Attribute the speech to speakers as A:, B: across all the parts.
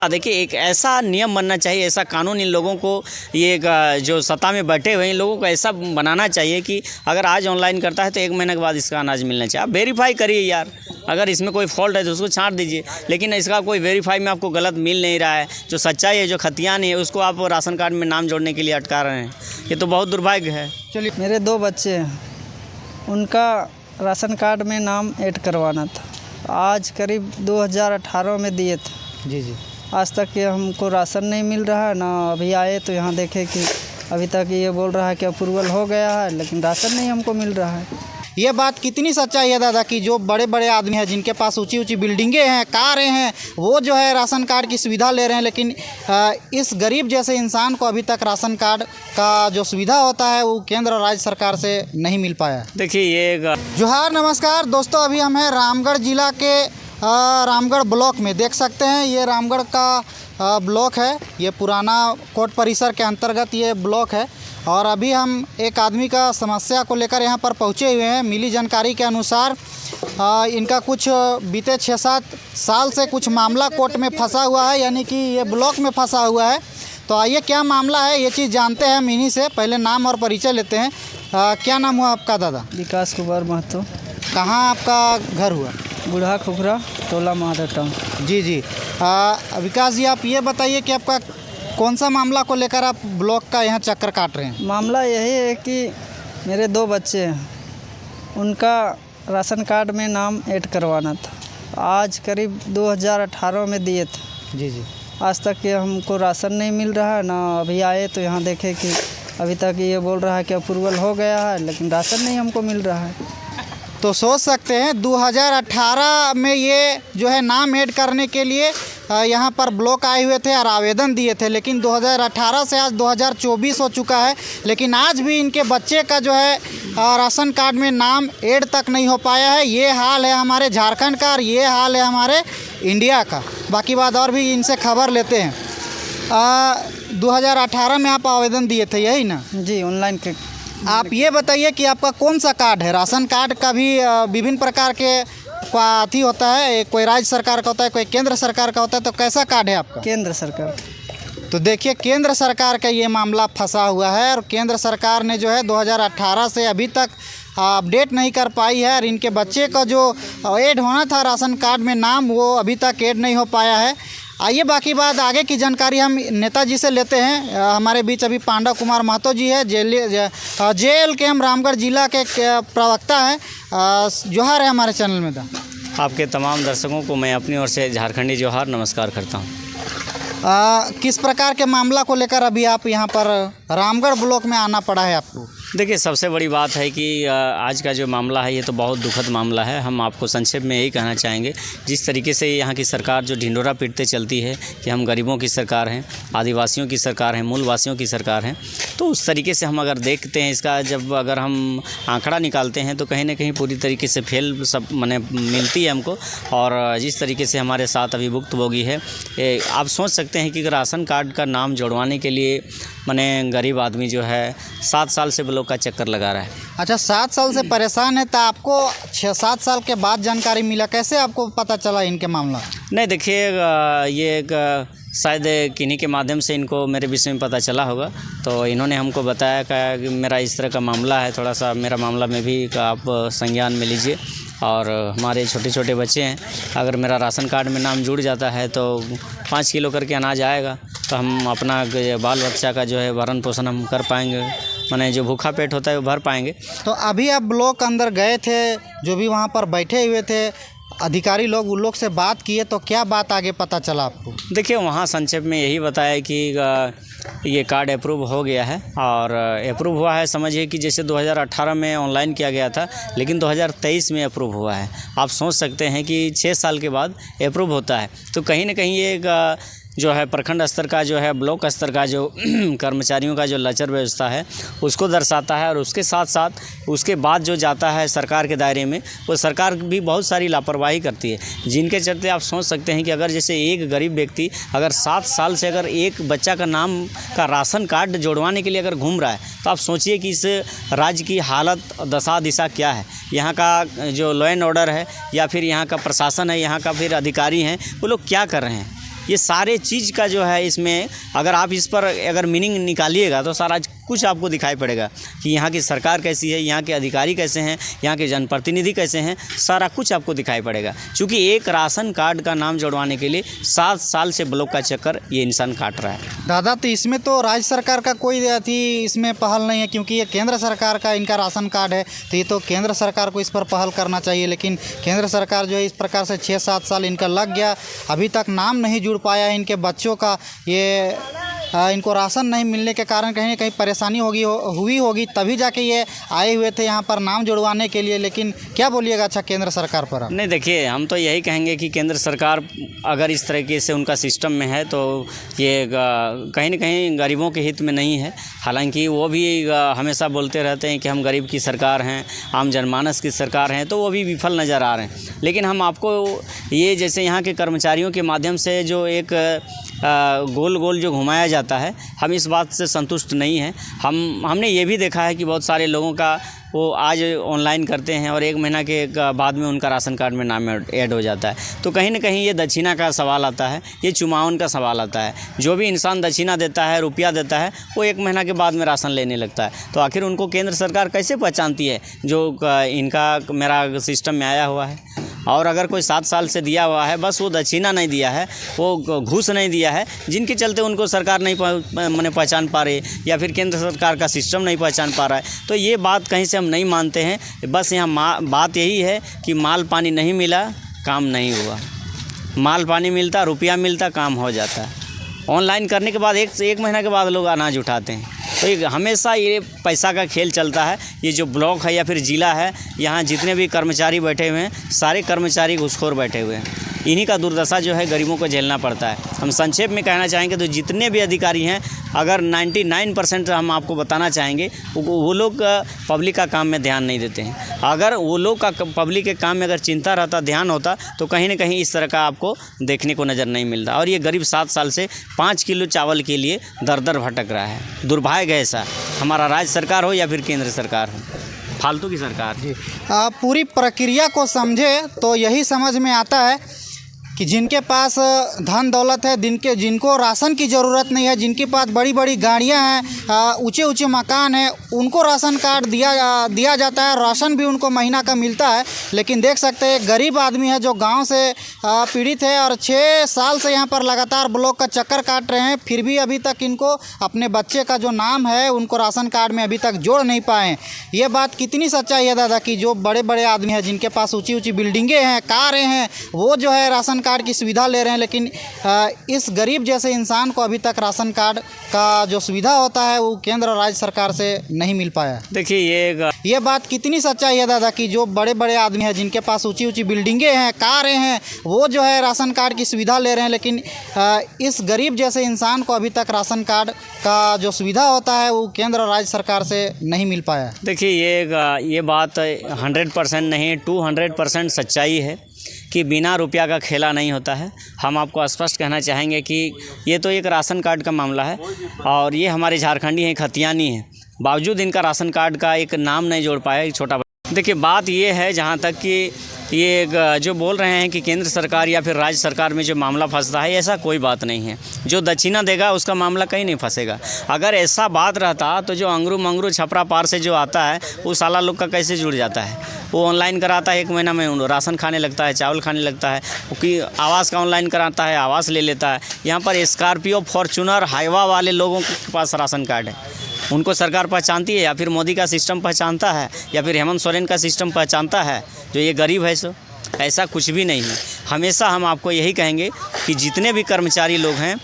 A: देखिए, एक ऐसा नियम बनना चाहिए, ऐसा कानून इन लोगों को, ये जो सत्ता में बैठे हुए इन लोगों को ऐसा बनाना चाहिए कि अगर आज ऑनलाइन करता है तो 1 महीने के बाद इसका अनाज मिलना चाहिए। आप वेरीफाई करिए यार, अगर इसमें कोई फॉल्ट है तो उसको छांट दीजिए, लेकिन इसका कोई वेरीफाई में आपको गलत मिल नहीं रहा है। जो सच्चाई है, जो खतियान है, उसको आप राशन कार्ड में नाम जोड़ने के लिए अटका रहे हैं। ये तो बहुत दुर्भाग्य है।
B: चलिए, मेरे 2 बच्चे हैं, उनका राशन कार्ड में नाम ऐड करवाना था। आज करीब 2018 में दिए थे
C: जी।
B: आज तक ये हमको राशन नहीं मिल रहा है ना। अभी आए तो यहाँ देखे कि अभी तक ये बोल रहा है कि अप्रूवल हो गया है, लेकिन राशन नहीं हमको मिल रहा है।
C: ये बात कितनी सच्चाई है दादा कि जो बड़े बड़े आदमी हैं, जिनके पास ऊंची ऊंची बिल्डिंगें हैं, कारें हैं, वो जो है राशन कार्ड की सुविधा ले रहे हैं, लेकिन इस गरीब जैसे इंसान को अभी तक राशन कार्ड का जो सुविधा होता है वो केंद्र और राज्य सरकार से नहीं मिल पाया।
A: देखिए, ये
C: जोहार, नमस्कार दोस्तों। अभी हम हैं रामगढ़ जिला के रामगढ़ ब्लॉक में। देख सकते हैं ये रामगढ़ का ब्लॉक है। ये पुराना कोर्ट परिसर के अंतर्गत ये ब्लॉक है और अभी हम एक आदमी का समस्या को लेकर यहाँ पर पहुँचे हुए हैं। मिली जानकारी के अनुसार इनका कुछ बीते 6-7 साल से कुछ मामला कोर्ट में फंसा हुआ है, यानी कि ये ब्लॉक में फंसा हुआ है। तो आइए क्या मामला है ये चीज़ जानते हैं हम इन्हीं से। पहले नाम और परिचय लेते हैं। क्या नाम हुआ आपका दादा?
B: विकास कुमार महतो।
C: कहाँ आपका घर हुआ?
B: बूढ़ा खुखरा, टोला महादेव टाउन।
C: जी। विकास जी, आप ये बताइए कि आपका कौन सा मामला को लेकर आप ब्लॉक का यहाँ चक्कर काट रहे हैं?
B: मामला यही है कि मेरे 2 बच्चे हैं, उनका राशन कार्ड में नाम ऐड करवाना था। आज करीब 2018 में दिए थे
C: जी।
B: आज तक ये हमको राशन नहीं मिल रहा है ना। अभी आए तो यहाँ देखे कि अभी तक ये बोल रहा है कि अप्रूवल हो गया है, लेकिन राशन नहीं हमको मिल रहा है।
C: तो सोच सकते हैं 2018 में ये जो है नाम ऐड करने के लिए यहाँ पर ब्लॉक आए हुए थे और आवेदन दिए थे, लेकिन 2018 से आज 2024 हो चुका है, लेकिन आज भी इनके बच्चे का जो है राशन कार्ड में नाम ऐड तक नहीं हो पाया है। ये हाल है हमारे झारखंड का और ये हाल है हमारे इंडिया का। बाकी बात और भी इनसे खबर लेते हैं। 2018 में आप आवेदन दिए थे, यही ना?
B: जी, ऑनलाइन के।
C: आप ये बताइए कि आपका कौन सा कार्ड है? राशन कार्ड का भी विभिन्न प्रकार के अथी होता है, कोई राज्य सरकार का होता है, कोई केंद्र सरकार का होता है, तो कैसा कार्ड है आपका?
B: केंद्र सरकार।
C: तो देखिए, केंद्र सरकार का ये मामला फंसा हुआ है और केंद्र सरकार ने जो है 2018 से अभी तक अपडेट नहीं कर पाई है और इनके बच्चे का जो ऐड होना था राशन कार्ड में नाम, वो अभी तक ऐड नहीं हो पाया है। आइए बाकी बात आगे की जानकारी हम नेताजी से लेते हैं। हमारे बीच अभी पांडव कुमार महतो जी है, JLKM रामगढ़ जिला के प्रवक्ता हैं। जोहार है हमारे चैनल में।
A: आपके तमाम दर्शकों को मैं अपनी ओर से झारखंडी जोहार नमस्कार करता हूँ।
C: किस प्रकार के मामला को लेकर अभी आप यहाँ पर रामगढ़ ब्लॉक में आना पड़ा है आपको?
A: देखिए, सबसे बड़ी बात है कि आज का जो मामला है ये तो बहुत दुखद मामला है। हम आपको संक्षेप में यही कहना चाहेंगे, जिस तरीके से यहाँ की सरकार जो ढिंढोरा पीटते चलती है कि हम गरीबों की सरकार हैं, आदिवासियों की सरकार है, मूलवासियों की सरकार है, तो उस तरीके से हम अगर देखते हैं इसका, जब अगर हम आंकड़ा निकालते हैं तो कहीं ना कहीं पूरी तरीके से फेल सब माने मिलती है हमको। और जिस तरीके से हमारे साथ अभी भुक्तभोगी है, आप सोच सकते हैं कि राशन कार्ड का नाम जोड़वाने के लिए माने गरीब आदमी जो है 7 साल से ब्लॉक का चक्कर लगा रहा है।
C: अच्छा, 7 साल से परेशान है, तो आपको 6-7 साल के बाद जानकारी मिला? कैसे आपको पता चला इनके मामला?
A: नहीं, देखिए, ये शायद किन्हीं के माध्यम से इनको मेरे विषय में पता चला होगा, तो इन्होंने हमको बताया कि मेरा इस तरह का मामला है, थोड़ा सा मेरा मामला में भी आप संज्ञान में लीजिए। और हमारे छोटे छोटे बच्चे हैं, अगर मेरा राशन कार्ड में नाम जुड़ जाता है तो 5 किलो करके अनाज आएगा, तो हम अपना बाल बच्चा का जो है भरण पोषण हम कर पाएंगे, माने जो भूखा पेट होता है वो भर पाएंगे।
C: तो अभी आप ब्लॉक अंदर गए थे, जो भी वहाँ पर बैठे हुए थे अधिकारी लोग, उन लोग से बात किए तो क्या बात आगे पता चला आपको?
A: देखिए, वहाँ संक्षेप में यही बताया कि ये कार्ड अप्रूव हो गया है और अप्रूव हुआ है, समझिए कि जैसे 2018 में ऑनलाइन किया गया था, लेकिन 2023 में अप्रूव हुआ है। आप सोच सकते हैं कि 6 साल के बाद अप्रूव होता है, तो कहीं ना कहीं ये जो है प्रखंड स्तर का जो है, ब्लॉक स्तर का जो कर्मचारियों का जो लचर व्यवस्था है उसको दर्शाता है। और उसके साथ साथ उसके बाद जो जाता है सरकार के दायरे में, वो सरकार भी बहुत सारी लापरवाही करती है, जिनके चलते आप सोच सकते हैं कि अगर जैसे एक गरीब व्यक्ति अगर 7 साल से अगर एक बच्चा का नाम का राशन कार्ड जोड़वाने के लिए अगर घूम रहा है, तो आप सोचिए कि इस राज्य की हालत दशा दिशा क्या है। यहाँ का जो लॉ एंड ऑर्डर है या फिर यहाँ का प्रशासन है, यहाँ का फिर अधिकारी हैं, वो लोग क्या कर रहे हैं? ये सारे चीज़ का जो है इसमें अगर आप इस पर अगर मीनिंग निकालिएगा तो सारा कुछ आपको दिखाई पड़ेगा कि यहाँ की सरकार कैसी है, यहाँ के अधिकारी कैसे हैं, यहाँ के जनप्रतिनिधि कैसे हैं, सारा कुछ आपको दिखाई पड़ेगा। क्योंकि एक राशन कार्ड का नाम जुड़वाने के लिए 7 साल से ब्लॉक का चक्कर ये इंसान काट रहा है।
C: दादा, तो इसमें तो राज्य सरकार का कोई इसमें पहल नहीं है, क्योंकि ये केंद्र सरकार का इनका राशन कार्ड है, तो ये तो केंद्र सरकार को इस पर पहल करना चाहिए। लेकिन केंद्र सरकार जो है इस प्रकार से 6-7 साल इनका लग गया, अभी तक नाम नहीं जुड़ पाया इनके बच्चों का। ये इनको राशन नहीं मिलने के कारण कहीं ना कहीं परेशानी हुई होगी, तभी जाके ये आए हुए थे यहाँ पर नाम जुड़वाने के लिए। लेकिन क्या बोलिएगा अच्छा केंद्र सरकार पर?
A: नहीं, देखिए, हम तो यही कहेंगे कि केंद्र सरकार अगर इस तरीके से उनका सिस्टम में है तो ये कहीं ना कहीं गरीबों के हित में नहीं है। हालांकि वो भी हमेशा बोलते रहते हैं कि हम गरीब की सरकार हैं, आम जनमानस की सरकार हैं, तो वो भी विफल नज़र आ रहे हैं। लेकिन हम आपको ये जैसे यहाँ के कर्मचारियों के माध्यम से जो एक गोल गोल जो घुमाया जाता है, हम इस बात से संतुष्ट नहीं हैं। हमने ये भी देखा है कि बहुत सारे लोगों का वो आज ऑनलाइन करते हैं और 1 महीना के बाद में उनका राशन कार्ड में नाम ऐड हो जाता है। तो कहीं ना कहीं ये दक्षिणा का सवाल आता है, ये चुमावन का सवाल आता है। जो भी इंसान दक्षिणा देता है, रुपया देता है, वो 1 महीना के बाद में राशन लेने लगता है। तो आखिर उनको केंद्र सरकार कैसे पहचानती है जो इनका मेरा सिस्टम में आया हुआ है? और अगर कोई 7 साल से दिया हुआ है, बस वो दक्षिणा नहीं दिया है, वो घूस नहीं दिया है, जिनके चलते उनको सरकार नहीं पहचान पा रही, या फिर केंद्र सरकार का सिस्टम नहीं पहचान पा रहा है, तो ये बात कहीं से हम नहीं मानते हैं। बस यहाँ बात यही है कि माल पानी नहीं मिला, काम नहीं हुआ। माल पानी मिलता, रुपया मिलता, काम हो जाता है। ऑनलाइन करने के बाद एक महीना के बाद लोग अनाज उठाते हैं। तो ये हमेशा ये पैसा का खेल चलता है। ये जो ब्लॉक है या फिर ज़िला है, यहाँ जितने भी कर्मचारी बैठे हुए हैं, सारे कर्मचारी घूसखोर बैठे हुए हैं। इन्हीं का दुर्दशा जो है गरीबों को झेलना पड़ता है। हम संक्षेप में कहना चाहेंगे तो जितने भी अधिकारी हैं, अगर 99% हम आपको बताना चाहेंगे, वो लोग पब्लिक का काम में ध्यान नहीं देते हैं। अगर वो लोग का पब्लिक के काम में अगर चिंता रहता, ध्यान होता, तो कहीं ना कहीं इस तरह का आपको देखने को नज़र नहीं मिलता। और ये गरीब 7 साल से 5 किलो चावल के लिए दर भटक रहा है। दुर्भाग्य है ऐसा, हमारा राज्य सरकार हो या फिर केंद्र सरकार हो, फालतू की सरकार। जी,
C: पूरी प्रक्रिया को समझे तो यही समझ में आता है कि जिनके पास धन दौलत है, जिनको राशन की ज़रूरत नहीं है, जिनके पास बड़ी बड़ी गाड़ियां हैं, ऊंचे ऊंचे मकान हैं, उनको राशन कार्ड दिया जाता है। राशन भी उनको महीना का मिलता है। लेकिन देख सकते हैं गरीब आदमी है जो गांव से पीड़ित है और 6 साल से यहां पर लगातार ब्लॉक का चक्कर काट रहे हैं, फिर भी अभी तक इनको अपने बच्चे का जो नाम है उनको राशन कार्ड में अभी तक जोड़ नहीं पाए। ये बात कितनी सच्चाई है दादा कि जो बड़े बड़े आदमी हैं, जिनके पास ऊँची ऊँची बिल्डिंगें हैं, कारें हैं, वो जो है राशन कार्ड की सुविधा ले रहे हैं, लेकिन इस गरीब जैसे इंसान को अभी तक राशन कार्ड का जो सुविधा होता है वो केंद्र और राज्य सरकार से नहीं मिल पाया।
A: देखिए
C: ये बात कितनी सच्चाई है दादा कि जो बड़े बड़े आदमी हैं, जिनके पास ऊंची ऊंची बिल्डिंगें हैं, कारें हैं, वो जो है राशन कार्ड की सुविधा ले रहे हैं, लेकिन इस गरीब जैसे इंसान को अभी तक राशन कार्ड का जो सुविधा होता है वो केंद्र और राज्य सरकार से नहीं मिल पाया।
A: देखिए ये बात 100% नहीं, 200% सच्चाई है कि बिना रुपया का खेला नहीं होता है। हम आपको स्पष्ट कहना चाहेंगे कि ये तो एक राशन कार्ड का मामला है और ये हमारे झारखंडी हैं, खतियानी हैं, बावजूद इनका राशन कार्ड का एक नाम नहीं जोड़ पाया, एक छोटा। देखिए बात ये है जहाँ तक कि ये जो बोल रहे हैं कि केंद्र सरकार या फिर राज्य सरकार में जो मामला फंसता है, ऐसा कोई बात नहीं है। जो दक्षिणा देगा उसका मामला कहीं नहीं फंसेगा। अगर ऐसा बात रहता तो जो अंगरू मंगरू छपरा पार से जो आता है वो साला लोग का कैसे जुड़ जाता है? वो ऑनलाइन कराता है, 1 महीना में राशन खाने लगता है, चावल खाने लगता है, क्योंकि आवास का ऑनलाइन कराता है, आवास ले लेता है। यहाँ पर स्कॉर्पियो, फॉर्चूनर, हाईवा वाले लोगों के पास राशन कार्ड है, उनको सरकार पहचानती है या फिर मोदी का सिस्टम पहचानता है या फिर हेमंत सोरेन का सिस्टम पहचानता है जो ये गरीब है? सो ऐसा कुछ भी नहीं है। हमेशा हम आपको यही कहेंगे कि जितने भी कर्मचारी लोग हैं,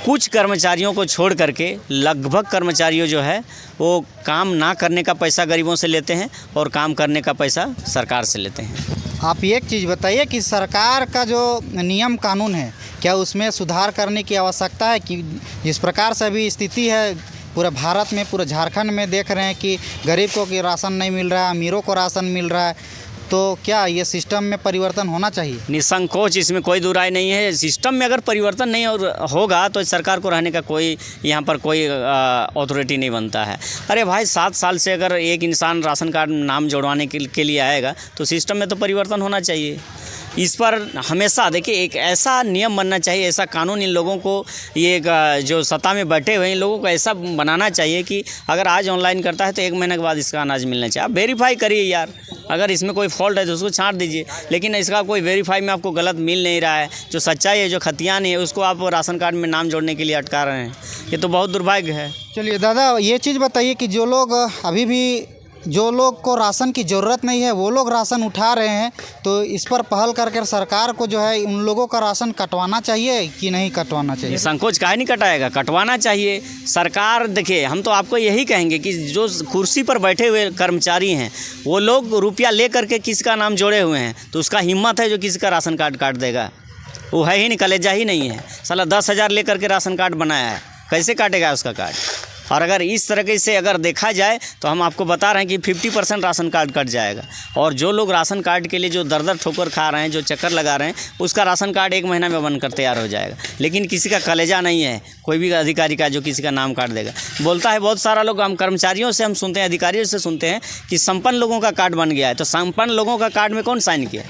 A: कुछ कर्मचारियों को छोड़ करके लगभग कर्मचारियों जो है वो काम ना करने का पैसा गरीबों से लेते हैं और काम करने का पैसा सरकार से लेते हैं।
C: आप एक चीज़ बताइए कि सरकार का जो नियम कानून है, क्या उसमें सुधार करने की आवश्यकता है? कि जिस प्रकार से अभी स्थिति है पूरे भारत में, पूरे झारखंड में देख रहे हैं कि गरीब को कि राशन नहीं मिल रहा है, अमीरों को राशन मिल रहा है, तो क्या ये सिस्टम में परिवर्तन होना चाहिए?
A: निसंकोच, इसमें कोई दो राय नहीं है। सिस्टम में अगर परिवर्तन नहीं होगा तो सरकार को रहने का कोई यहाँ पर कोई अथॉरिटी नहीं बनता है। अरे भाई 7 साल से अगर एक इंसान राशन कार्ड नाम जोड़वाने के लिए आएगा तो सिस्टम में तो परिवर्तन होना चाहिए। इस पर हमेशा देखिए एक ऐसा नियम बनना चाहिए, ऐसा कानून इन लोगों को, ये जो सत्ता में बैठे हुए हैं इन लोगों को ऐसा बनाना चाहिए कि अगर आज ऑनलाइन करता है तो 1 महीने के बाद इसका अनाज मिलना चाहिए। आप वेरीफाई करिए यार, अगर इसमें कोई फॉल्ट है तो उसको छांट दीजिए, लेकिन इसका कोई वेरीफाई में आपको गलत मिल नहीं रहा है, जो सच्चाई है, जो खतियान है, उसको आप राशन कार्ड में नाम जोड़ने के लिए अटका रहे हैं। ये तो बहुत दुर्भाग्य है।
C: चलिए दादा, ये चीज़ बताइए कि जो लोग अभी भी, जो लोग को राशन की ज़रूरत नहीं है वो लोग राशन उठा रहे हैं, तो इस पर पहल करके सरकार को जो है उन लोगों का राशन कटवाना चाहिए कि नहीं कटवाना चाहिए?
A: ये संकोच काहे नहीं कटाएगा, कटवाना चाहिए। सरकार देखिए, हम तो आपको यही कहेंगे कि जो कुर्सी पर बैठे हुए कर्मचारी हैं वो लोग रुपया ले करके किसका नाम जोड़े हुए हैं, तो उसका हिम्मत है जो किसी का राशन कार्ड काट देगा? वो है ही नहीं, कलेजा ही नहीं है। साला 10,000 ले करके राशन कार्ड बनाया है, कैसे काटेगा उसका कार्ड? और अगर इस तरीके से अगर देखा जाए तो हम आपको बता रहे हैं कि 50% राशन कार्ड कट जाएगा। और जो लोग राशन कार्ड के लिए जो दर ठोकर खा रहे हैं, जो चक्कर लगा रहे हैं, उसका राशन कार्ड 1 महीना में बनकर तैयार हो जाएगा। लेकिन किसी का कलेजा नहीं है कोई भी अधिकारी का जो किसी का नाम काट देगा। बोलता है बहुत सारा लोग, हम कर्मचारियों से हम सुनते हैं, अधिकारियों से सुनते हैं कि संपन्न लोगों का कार्ड बन गया है। तो संपन्न लोगों का कार्ड में कौन साइन किया?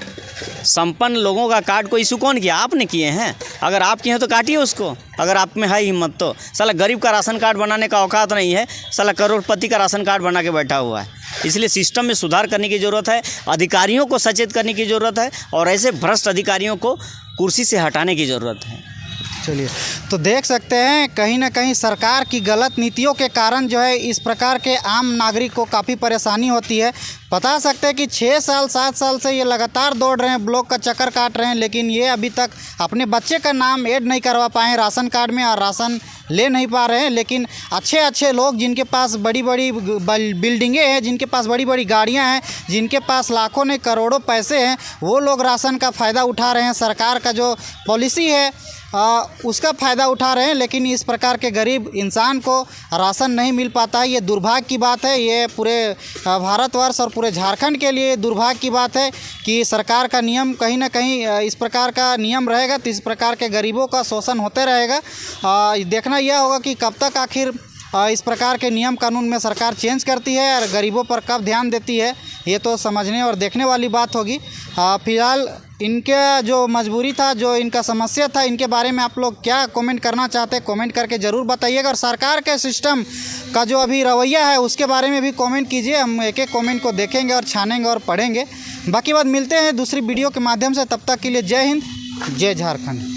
A: संपन्न लोगों का कार्ड को इशू कौन किया? आपने किए हैं। अगर आप किए हैं तो काटिए उसको, अगर आप में है हिम्मत तो। साला गरीब का राशन कार्ड बनाने का औकात नहीं है, साला करोड़पति का राशन कार्ड बना के बैठा हुआ है। इसलिए सिस्टम में सुधार करने की ज़रूरत है, अधिकारियों को सचेत करने की ज़रूरत है और ऐसे भ्रष्ट अधिकारियों को कुर्सी से हटाने की ज़रूरत है।
C: चलिए, तो देख सकते हैं कहीं ना कहीं सरकार की गलत नीतियों के कारण जो है इस प्रकार के आम नागरिक को काफ़ी परेशानी होती है। बता सकते हैं कि 6 साल 7 साल से ये लगातार दौड़ रहे हैं, ब्लॉक का चक्कर काट रहे हैं, लेकिन ये अभी तक अपने बच्चे का नाम ऐड नहीं करवा पाए हैं राशन कार्ड में और राशन ले नहीं पा रहे हैं। लेकिन अच्छे अच्छे लोग जिनके पास बड़ी बड़ी बिल्डिंगें हैं, जिनके पास बड़ी बड़ी गाड़ियां हैं, जिनके पास लाखों नहीं करोड़ों पैसे हैं, वो लोग राशन का फ़ायदा उठा रहे हैं। सरकार का जो पॉलिसी है उसका फ़ायदा उठा रहे हैं, लेकिन इस प्रकार के गरीब इंसान को राशन नहीं मिल पाता है। ये दुर्भाग्य की बात है। ये पूरे भारतवर्ष और पूरे झारखंड के लिए दुर्भाग्य की बात है कि सरकार का नियम कहीं ना कहीं इस प्रकार का नियम रहेगा तो इस प्रकार के गरीबों का शोषण होते रहेगा। देखना यह होगा कि कब तक आखिर इस प्रकार के नियम कानून में सरकार चेंज करती है और गरीबों पर कब ध्यान देती है, ये तो समझने और देखने वाली बात होगी। फिलहाल इनका जो मजबूरी था, जो इनका समस्या था, इनके बारे में आप लोग क्या कमेंट करना चाहते हैं, कमेंट करके ज़रूर बताइएगा। और सरकार के सिस्टम का जो अभी रवैया है उसके बारे में भी कमेंट कीजिए। हम एक एक कमेंट को देखेंगे और छानेंगे और पढ़ेंगे। बाकी बात मिलते हैं दूसरी वीडियो के माध्यम से, तब तक के लिए जय हिंद, जय झारखंड।